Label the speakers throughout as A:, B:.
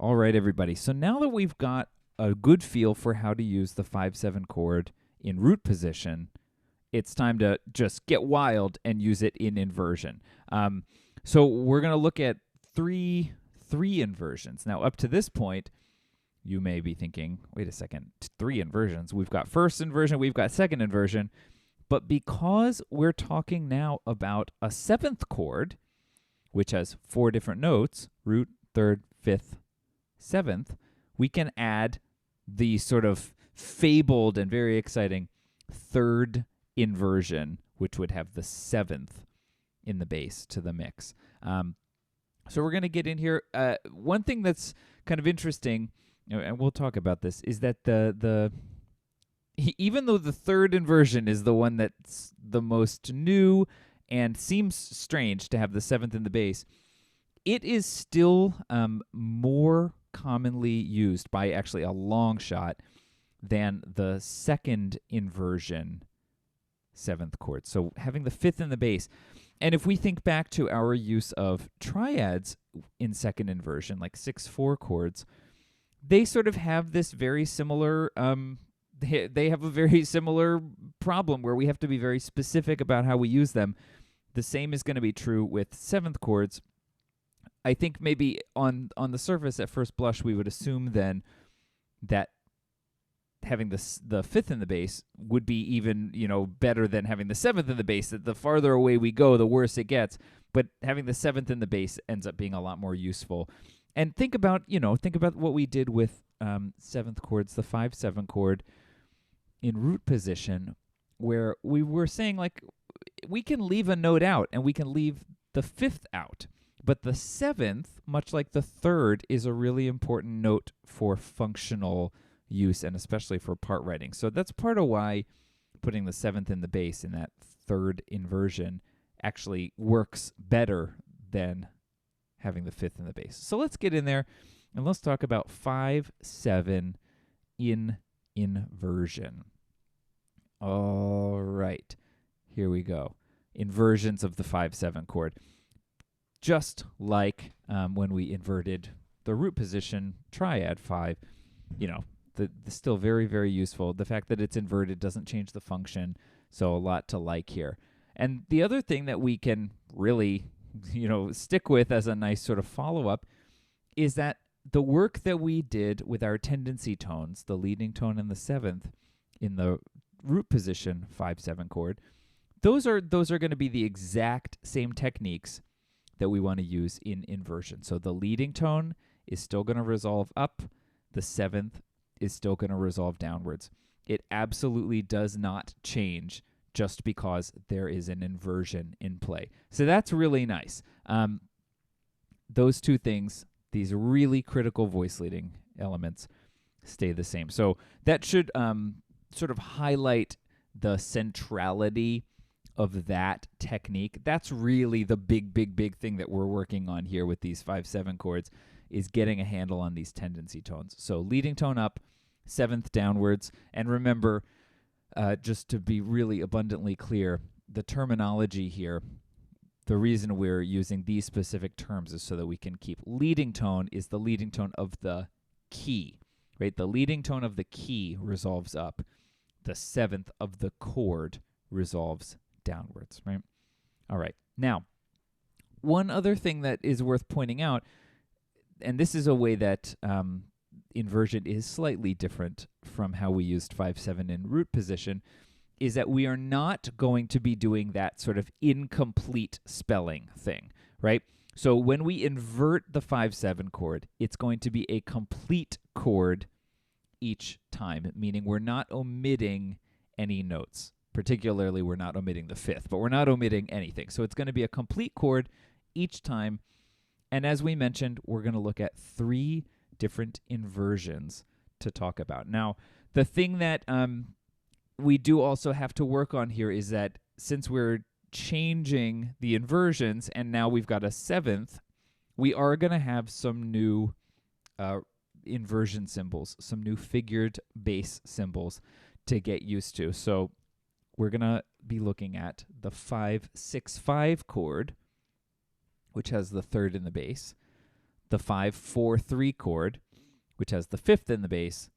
A: All right, everybody. So now that we've got a good feel for how to use the 5/7 chord in root position, it's time to just get wild and use it in inversion. So we're going to look at three inversions. Now, up to this point, you may be thinking, wait a second, 3 inversions. We've got first inversion, we've got second inversion. But because we're talking now about a 7th chord, which has 4 different notes, root, 3rd, 5th, 7th, we can add the sort of fabled and very exciting 3rd inversion, which would have the 7th in the bass to the mix. So we're going to get in here. One thing that's kind of interesting, and we'll talk about this, is that even though the 3rd inversion is the one that's the most new and seems strange to have the 7th in the bass, it is still more commonly used by actually a long shot than the 2nd inversion 7th chord. So having the 5th in the bass. And if we think back to our use of triads in 2nd inversion, like 6/4 chords, they sort of have this very similar, they have a very similar problem where we have to be very specific about how we use them. The same is going to be true with 7th chords. I think maybe on the surface at first blush, we would assume then that having the 5th in the bass would be even, better than having the 7th in the bass. That the farther away we go, the worse it gets. But having the 7th in the bass ends up being a lot more useful. And think about what we did with 7th chords, the 5/7 chord in root position, where we were saying, like, we can leave a note out and we can leave the 5th out. But the 7th, much like the 3rd, is a really important note for functional use and especially for part writing. So that's part of why putting the 7th in the bass in that 3rd inversion actually works better than having the 5th in the bass. So let's get in there and let's talk about 5/7 in inversion. All right, here we go. Inversions of the 5/7 chord. Just like when we inverted the root position triad 5, the still very, very useful. The fact that it's inverted doesn't change the function, so a lot to like here. And the other thing that we can really, stick with as a nice sort of follow-up is that the work that we did with our tendency tones, the leading tone and the 7th in the root position 5/7 chord, those are going to be the exact same techniques that we want to use in inversion. So the leading tone is still going to resolve up, the 7th is still going to resolve downwards. It absolutely does not change just because there is an inversion in play. So that's really nice. Those two things, these really critical voice leading elements, stay the same. So that should sort of highlight the centrality of that technique. That's really the big thing that we're working on here with these 5/7 chords, is getting a handle on these tendency tones. So leading tone up, 7th downwards. And remember, just to be really abundantly clear, the terminology here, the reason we're using these specific terms is so that we can keep leading tone is the leading tone of the key, right? The leading tone of the key resolves up. The 7th of the chord resolves downwards, right? All right. Now, one other thing that is worth pointing out, and this is a way that inversion is slightly different from how we used 5/7 in root position, is that we are not going to be doing that sort of incomplete spelling thing, right? So when we invert the 5/7 chord, it's going to be a complete chord each time, meaning we're not omitting any notes. Particularly, we're not omitting the 5th, but we're not omitting anything. So it's going to be a complete chord each time. And as we mentioned, we're going to look at 3 different inversions to talk about. Now, the thing that we do also have to work on here is that since we're changing the inversions and now we've got a 7th, we are going to have some new inversion symbols, some new figured bass symbols to get used to. So we're going to be looking at the 5/6/5 chord, which has the 3rd in the bass, the 5-4-3 chord, which has the 5th in the bass,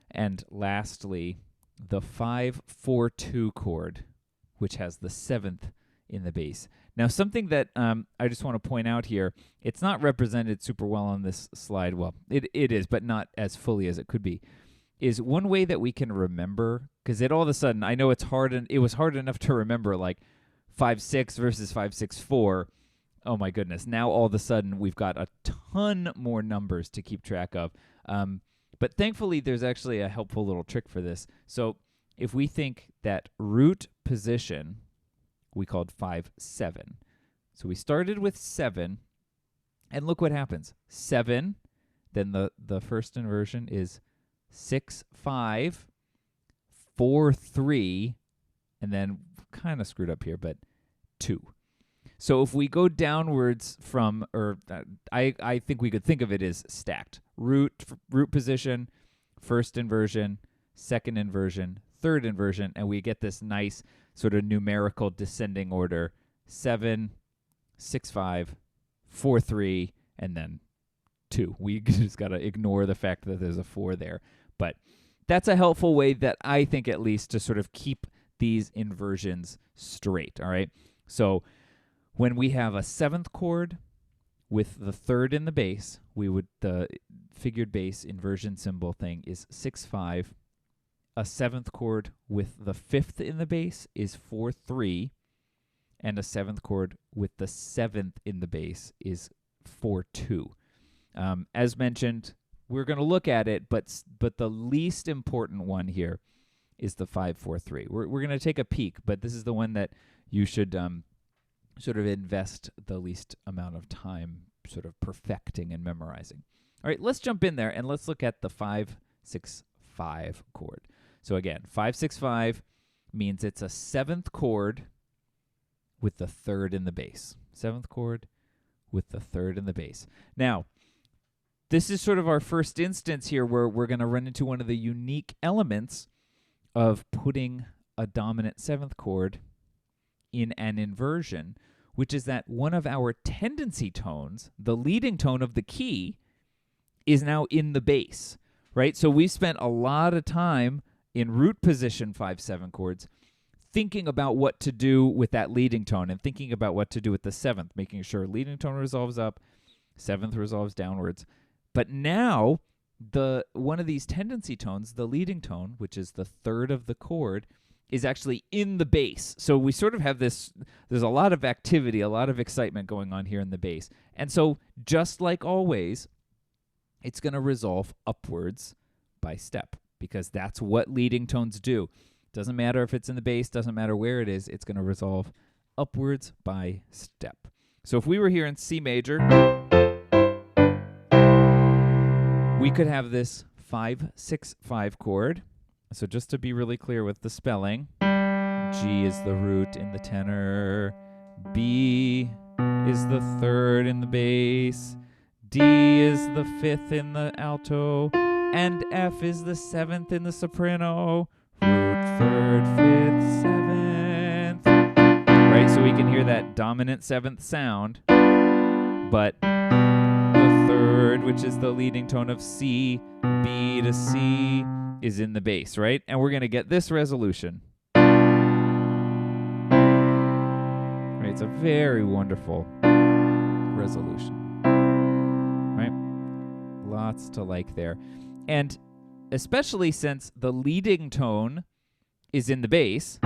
A: and lastly, the 5-4-2 chord, which has the 7th in the bass. Now, something that I just want to point out here, it's not represented super well on this slide. Well, it is, but not as fully as it could be, is one way that we can remember, because it all of a sudden, I know it's hard, and it was hard enough to remember, like 5-6 versus 5-6-4. Oh my goodness. Now all of a sudden we've got a ton more numbers to keep track of. But thankfully there's actually a helpful little trick for this. So if we think that root position, we called 5-7. So we started with 7, and look what happens. 7, then the first inversion is 6-5, 4-3, and then kind of screwed up here, but 2. So if we go downwards from, or I think we could think of it as stacked. Root position, first inversion, second inversion, third inversion, and we get this nice sort of numerical descending order: 7, 6-5, 4-3, and then 2. We just got to ignore the fact that there's a 4 there. But that's a helpful way, that I think at least, to sort of keep these inversions straight, all right? So when we have a 7th chord with the 3rd in the bass, the figured bass inversion symbol thing is 6-5. A 7th chord with the 5th in the bass is 4-3, and a 7th chord with the 7th in the bass is 4-2. As mentioned, we're going to look at it, but the least important one here is the 5-4-3. We're going to take a peek, but this is the one that you should sort of invest the least amount of time sort of perfecting and memorizing. All right, let's jump in there and let's look at the 5-6-5 chord. So again, 5-6-5 means it's a 7th chord with the 3rd in the bass. 7th chord with the 3rd in the bass. Now, this is sort of our first instance here where we're going to run into one of the unique elements of putting a dominant 7th chord in an inversion, which is that one of our tendency tones, the leading tone of the key, is now in the bass, right? So we spent a lot of time in root position 5-7 chords thinking about what to do with that leading tone and thinking about what to do with the 7th, making sure leading tone resolves up, 7th resolves downwards. But now one of these tendency tones, the leading tone, which is the 3rd of the chord, is actually in the bass. So we sort of have this, there's a lot of activity, a lot of excitement going on here in the bass. And so just like always, it's going to resolve upwards by step, because that's what leading tones do. Doesn't matter if it's in the bass, doesn't matter where it is, it's going to resolve upwards by step. So if we were here in C major, we could have this 5-6-5 chord. So just to be really clear with the spelling, G is the root in the tenor, B is the 3rd in the bass, D is the 5th in the alto, and F is the 7th in the soprano. Root, 3rd, 5th, 7th. Right, so we can hear that dominant 7th sound, but the 3rd, which is the leading tone of C, B to C, is in the bass, right? And we're going to get this resolution. Right, it's a very wonderful resolution, right? Lots to like there. And especially since the leading tone is in the bass,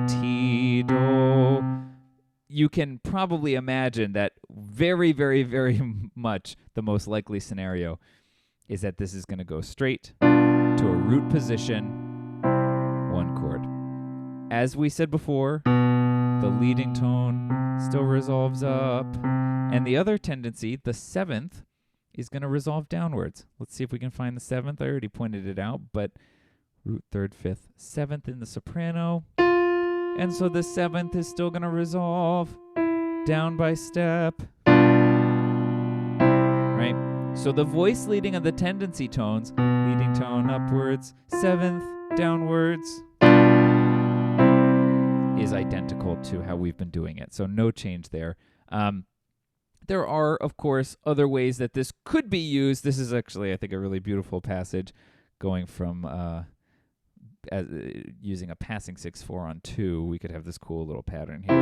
A: T, Do, you can probably imagine that very, very, very much the most likely scenario is that this is going to go straight to a root position, 1 chord. As we said before, the leading tone still resolves up, and the other tendency, the 7th, is going to resolve downwards. Let's see if we can find the 7th. I already pointed it out, but root, 3rd, 5th, 7th in the soprano, and so the 7th is still going to resolve down by step, right? So the voice leading of the tendency tones, leading tone upwards, 7th downwards, is identical to how we've been doing it. So no change there. There are, of course, other ways that this could be used. This is actually, I think, a really beautiful passage going from using a passing 6/4 on 2. We could have this cool little pattern here.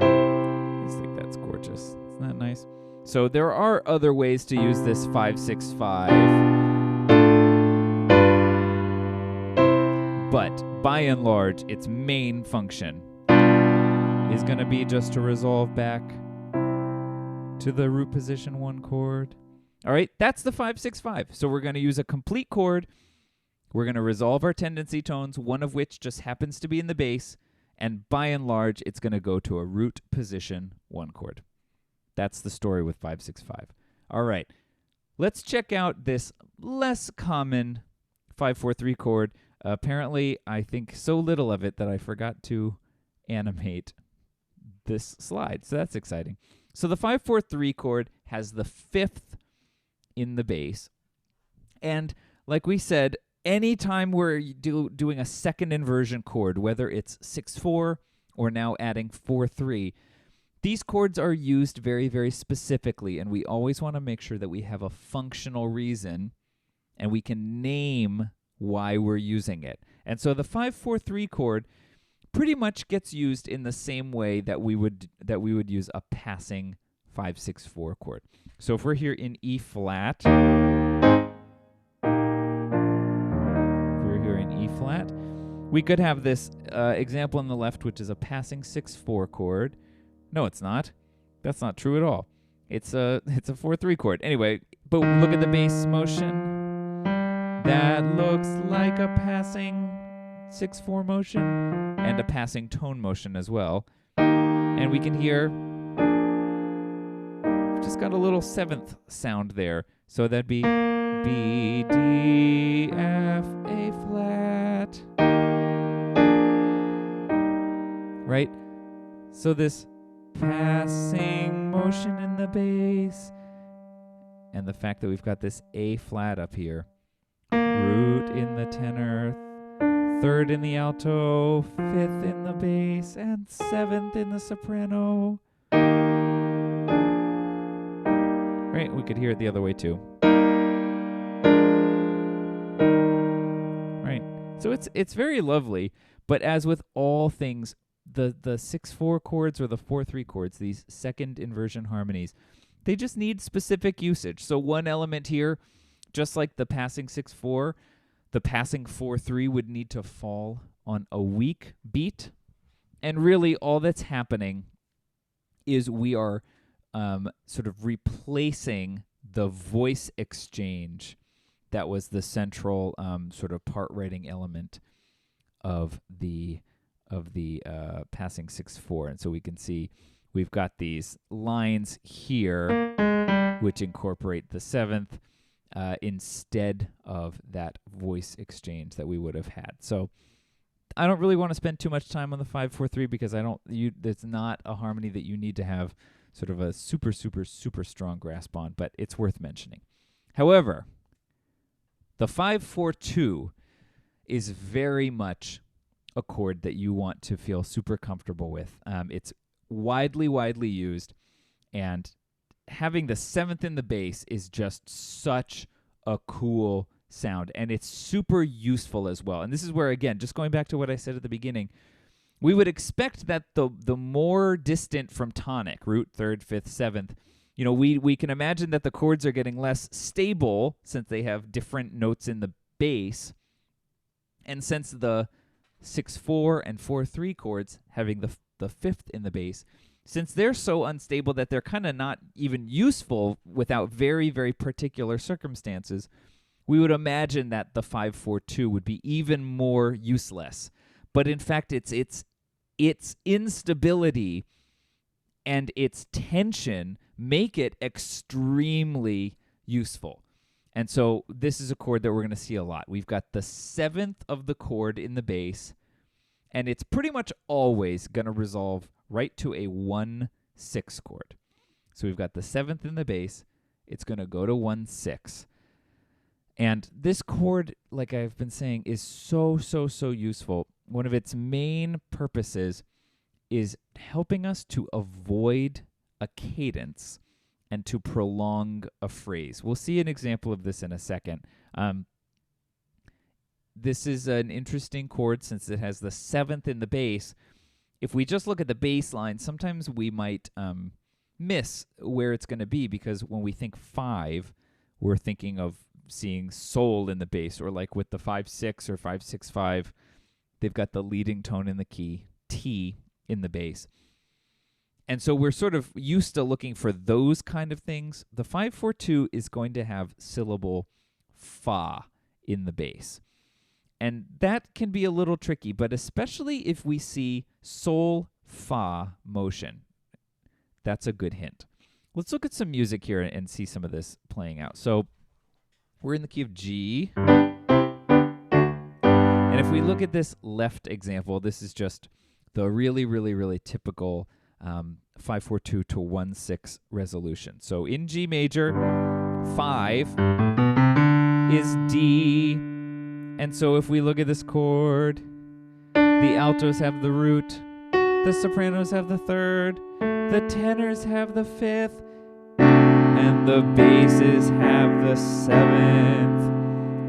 A: I just think that's gorgeous. Isn't that nice? So there are other ways to use this 5/6/5. But by and large, its main function is going to be just to resolve back to the root position 1 chord. All right, that's the 5/6/5. So we're going to use a complete chord. We're going to resolve our tendency tones, one of which just happens to be in the bass, and by and large, it's going to go to a root position 1 chord. That's the story with 5/6/5. All right, let's check out this less common 5/4/3 chord. Apparently, I think so little of it that I forgot to animate this slide, so that's exciting. So the 5/4/3 chord has the 5th in the bass, and like we said, anytime we're doing a second inversion chord, whether it's 6/4 or now adding 4/3, these chords are used very, very specifically, and we always want to make sure that we have a functional reason and we can name why we're using it. And so the 5/4/3 chord pretty much gets used in the same way that we would use a passing 5/6/4 chord. So if we're here in E flat, we could have this example on the left, which is a passing 6/4 chord. No, it's not. That's not true at all. It's a 4/3 chord. Anyway, but look at the bass motion. That looks like a passing 6/4 motion and a passing tone motion as well. And we can hear we've just got a little 7th sound there. So that'd be B, D, F, A flat. Right? So this passing motion in the bass and the fact that we've got this A flat up here. Root in the tenor, 3rd in the alto, 5th in the bass, and 7th in the soprano. Right, we could hear it the other way too. Right, so it's very lovely, but as with all things, the 6/4 chords or the 4/3 chords, these second inversion harmonies, they just need specific usage. So one element here, just like the passing 6/4, the passing 4/3 would need to fall on a weak beat. And really all that's happening is we are sort of replacing the voice exchange that was the central sort of part writing element of the passing 6/4. And so we can see we've got these lines here which incorporate the 7th instead of that voice exchange that we would have had. So I don't really want to spend too much time on the 5/4/3 because it's not a harmony that you need to have sort of a super, super, super strong grasp on, but it's worth mentioning. However, the 5/4/2 is very much a chord that you want to feel super comfortable with. It's widely used, and having the 7th in the bass is just such a cool sound, and it's super useful as well. And this is where, again, just going back to what I said at the beginning, we would expect that the more distant from tonic, root, 3rd, 5th, 7th, we can imagine that the chords are getting less stable since they have different notes in the bass. And since the 6/4 and 4/3 chords having the 5th in the bass, since they're so unstable that they're kind of not even useful without very, very particular circumstances, we would imagine that the 5/4/2 would be even more useless. But in fact, its instability and its tension make it extremely useful. And so this is a chord that we're going to see a lot. We've got the 7th of the chord in the bass, and it's pretty much always going to resolve right to a 1/6 chord. So we've got the 7th in the bass. It's going to go to 1/6. And this chord, like I've been saying, is so useful. One of its main purposes is helping us to avoid a cadence and to prolong a phrase. We'll see an example of this in a second. This is an interesting chord since it has the 7th in the bass. If we just look at the bass line, sometimes we might miss where it's going to be, because when we think 5, we're thinking of seeing sol in the bass, or like with the 5-6 or 5-6-5, they've got the leading tone in the key, T, in the bass. And so we're sort of used to looking for those kind of things. The 5-4-2 is going to have syllable fa in the bass. And that can be a little tricky, but especially if we see sol, fa motion. That's a good hint. Let's look at some music here and see some of this playing out. So we're in the key of G. And if we look at this left example, this is just the really, really, really typical 5-4-2 to 1-6 resolution. So in G major, 5 is D. And so if we look at this chord, the altos have the root, the sopranos have the 3rd, the tenors have the 5th, and the basses have the 7th.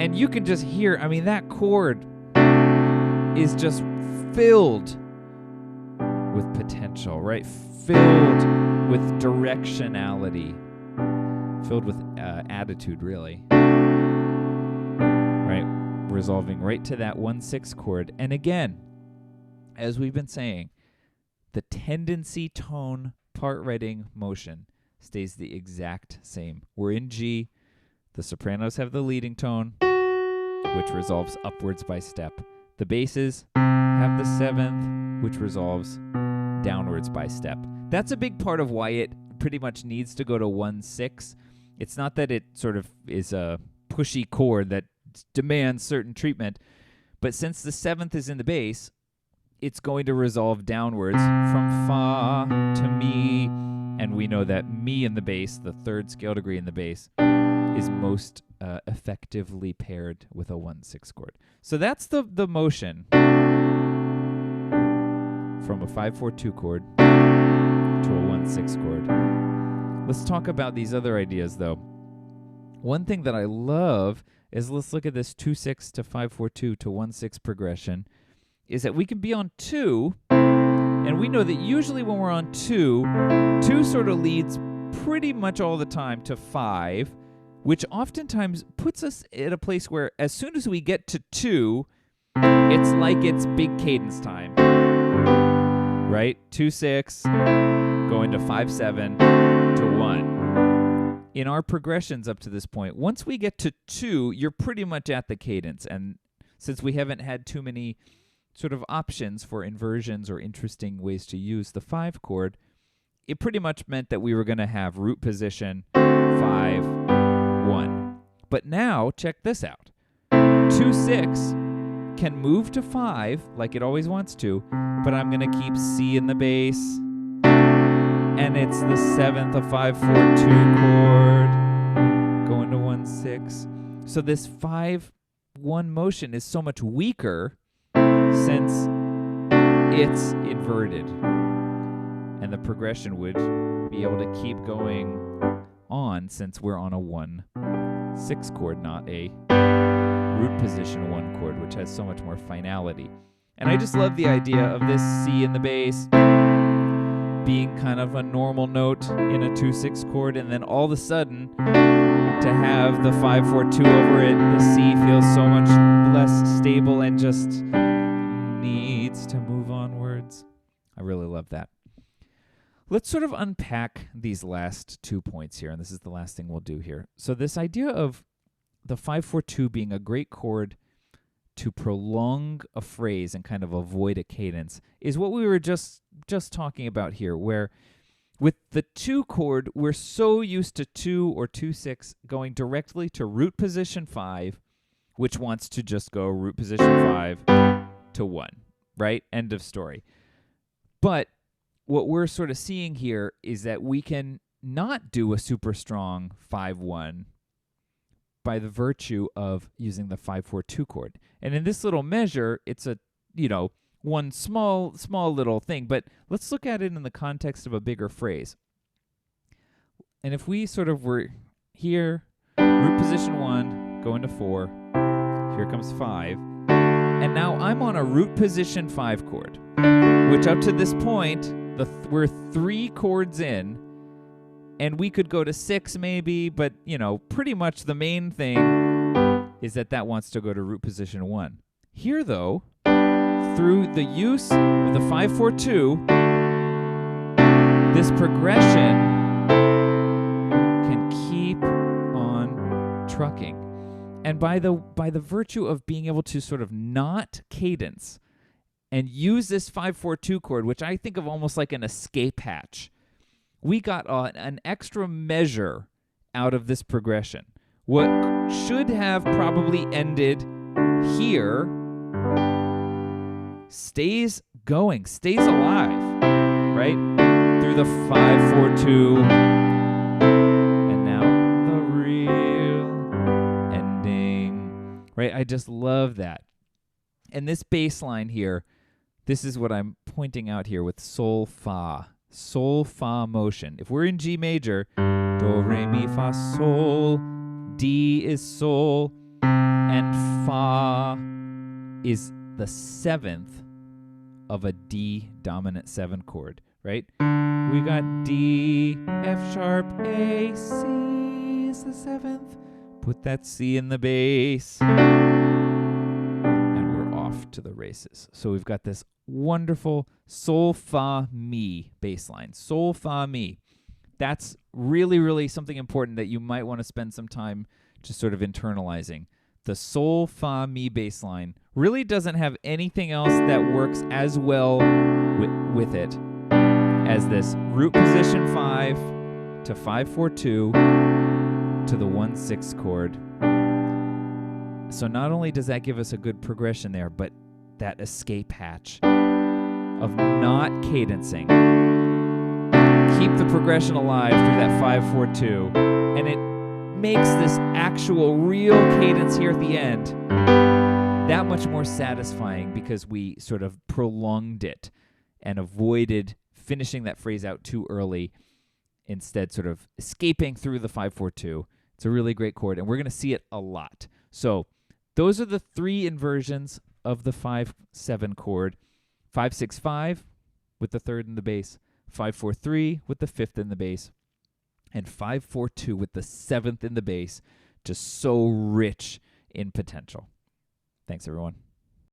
A: And you can just hear, I mean, that chord is just filled with potential, right? Filled with directionality, filled with attitude, really. Right? Resolving right to that 1-6 chord. And again, as we've been saying, the tendency, tone, part writing, motion stays the exact same. We're in G. The sopranos have the leading tone, which resolves upwards by step. The basses have the 7th, which resolves downwards by step. That's a big part of why it pretty much needs to go to 1-6. It's not that it sort of is a pushy chord that demands certain treatment, but since the 7th is in the bass, it's going to resolve downwards from fa to mi, and we know that mi in the bass, the 3rd scale degree in the bass, is most effectively paired with a 1-6 chord. So that's the motion from a 5-4-2 chord to a 1-6 chord. Let's talk about these other ideas, though. One thing that I love is, let's look at this 2-6 to 5-4-2 to 1-6 progression, is that we can be on 2, and we know that usually when we're on 2 sort of leads pretty much all the time to 5, which oftentimes puts us at a place where as soon as we get to 2, it's like it's big cadence time, right? 2-6, going to 5-7 to 1. In our progressions up to this point, once we get to 2, you're pretty much at the cadence. And since we haven't had too many sort of options for inversions or interesting ways to use the 5 chord, it pretty much meant that we were going to have root position 5, 1. But now, check this out. 2-6 can move to 5 like it always wants to, but I'm going to keep C in the bass, and it's the 7th of 5-4-2 chord going to 1-6. So this 5-1 motion is so much weaker since it's inverted, and the progression would be able to keep going on since we're on a 1-6 chord, not a root position 1 chord, which has so much more finality. And I just love the idea of this C in the bass being kind of a normal note in a 2-6 chord, and then all of a sudden to have the 5-4-2 over it, the C feels so much less stable and just needs to move onwards. I really love that. Let's sort of unpack these last 2 points here, and this is the last thing we'll do here. So this idea of the 5-4-2 being a great chord to prolong a phrase and kind of avoid a cadence is what we were just talking about here, where with the 2 chord, we're so used to 2 or 2-6 going directly to root position 5, which wants to just go root position 5 to 1, right? End of story. But what we're sort of seeing here is that we can not do a super strong 5-1 by the virtue of using the 5-4-2 chord. And in this little measure, it's a, one small little thing, but let's look at it in the context of a bigger phrase. And if we sort of were here, root position 1, go into 4, here comes 5, and now I'm on a root position 5 chord, which up to this point, we're 3 chords in, and we could go to 6 maybe, but, pretty much the main thing is that wants to go to root position 1. Here, though, through the use of the 5-4-2, this progression can keep on trucking. And by the virtue of being able to sort of not cadence and use this 5-4-2 chord, which I think of almost like an escape hatch, we got an extra measure out of this progression. What should have probably ended here stays going, stays alive, right? Through the 5-4-2, and now the real ending, right? I just love that. And this bass line here, this is what I'm pointing out here with sol fa motion. If we're in G major, do, re, mi, fa, sol, D is sol, and fa is the 7th of a D dominant 7 chord, right? We got D, F sharp, A, C is the 7th. Put that C in the bass, and we're off to the races. So we've got this wonderful sol, fa, mi bass line. Sol, fa, mi. That's really, really something important that you might want to spend some time just sort of internalizing. The sol, fa, mi bass line really doesn't have anything else that works as well with it as this root position 5 to 5-4-2 to the 1-6 chord. So not only does that give us a good progression there, but that escape hatch of not cadencing. Keep the progression alive through that 5-4-2, and it makes this actual real cadence here at the end that much more satisfying because we sort of prolonged it and avoided finishing that phrase out too early, instead sort of escaping through the 5-4-2. It's a really great chord, and we're going to see it a lot. So those are the 3 inversions of the 5-7 chord: 5-6-5 with the 3rd in the bass, 5-4-3 with the 5th in the bass, and 5-4-2 with the 7th in the bass. Just so rich in potential. Thanks, everyone.